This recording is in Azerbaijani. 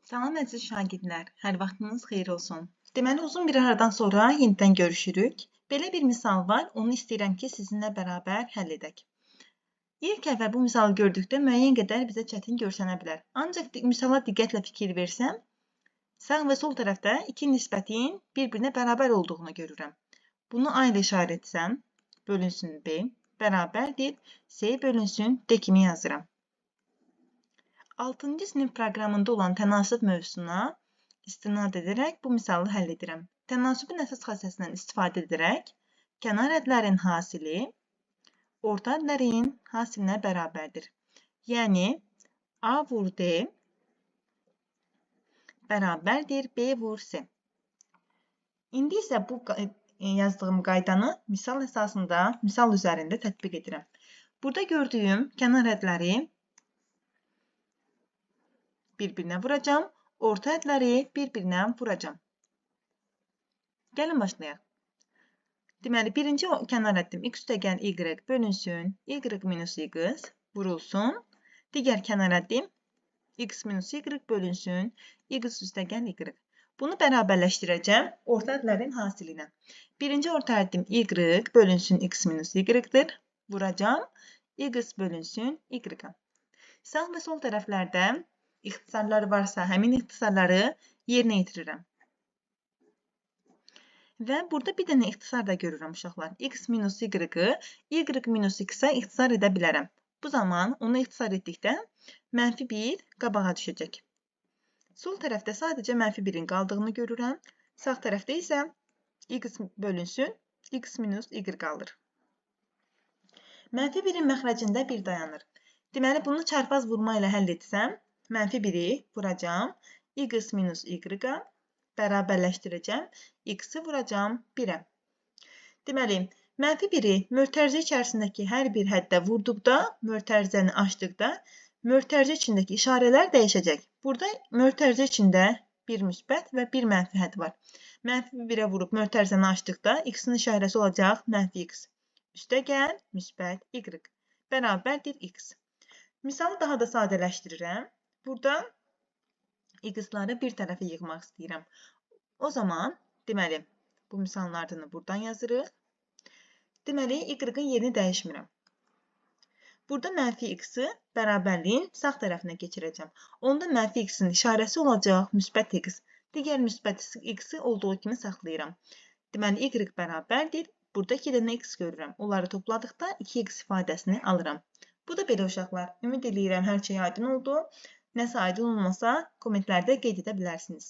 Salam əziz şagirdlər, hər vaxtınız xeyir olsun. Deməli, uzun bir aradan sonra yenidən görüşürük. Belə bir misal var, onu istəyirəm ki, sizinlə bərabər həll edək. İlk əvvəl bu misalı gördükdə müəyyən qədər bizə çətin görsənə bilər. Ancaq misala diqqətlə fikir versəm, sağ və sol tərəfdə iki nisbətin bir-birinə bərabər olduğunu görürəm. Bunu A ilə işarə etsəm, bölünsün B, bərabərdir, C bölünsün D kimi yazıram. 6-cı sinif proqramında olan tənasüb mövzusuna istinad edərək bu misalı həll edirəm. Tənasübün əsas xassəsindən istifadə edərək kənar ədlərin hasili orta ədlərin hasilinə bərabərdir. Yəni, A vur D bərabərdir B vur C. İndi isə bu yazdığım qaydanı misal əsasında, misal üzərində tətbiq edirəm. Burada gördüyüm kənar ədləri bir-birinə vuracam, orta ədləri bir-birinə vuracam. Gəlin başlayaq. Deməli, birinci kənar əddim x üstəgəl y bölünsün, y minus x vurulsun. Digər kənar əddim x minus y bölünsün, x üstəgəl y. Bunu bərabərləşdirəcəm orta ədlərin hasilinə. Birinci orta əddim y bölünsün x minus y-dir. Vuracam, x bölünsün y-a. Sağ və sol tərəflərdə ixtisarlar varsa, həmin ixtisarları yerinə yetirirəm. Və burada bir dənə ixtisar da görürəm uşaqlar. X minus y-ı y minus x-a ixtisar edə bilərəm. Bu zaman onu ixtisar etdikdə -1 qabağa düşəcək. Sol tərəfdə sadəcə -1-in qaldığını görürəm. Sağ tərəfdə isə x bölünsün x minus y qalır. -1-in məxrəcində 1 dayanır. Deməli, bunu çarpaz vurma ilə həll etsəm, -1-i vuracam, x minus y-a bərabərləşdirəcəm, x-i vuracam 1-ə. Deməli, -1-i mötərizə içərisindəki hər bir həddə vurduqda, mötərizəni açdıqda, mötərizə içindəki işarələr dəyişəcək. Burada mötərizə içində bir müsbət və bir mənfi hədd var. -1-ə vurub mötərizəni açdıqda, x-in işarəsi olacaq -x. Üstəgəl, müsbət y bərabərdir x. Misalı daha da sadələşdirirəm. Burada x-ları bir tərəfə yığmaq istəyirəm. O zaman, deməli, bu misalın ardını buradan yazırıq. Deməli, y-ın yerini dəyişmirəm. Burada -x-i bərabərliyin sağ tərəfinə keçirəcəm. Onda -x-in işarəsi olacaq müsbət x. Digər müsbət x-i olduğu kimi saxlayıram. Deməli, y bərabərdir. Burada 2 dənə x görürəm. Onları topladıqda 2x ifadəsini alıram. Bu da belə uşaqlar. Ümid edirəm hər şey aydın oldu. Nəsə aydın olmasa, kommentlərdə qeyd edə bilərsiniz.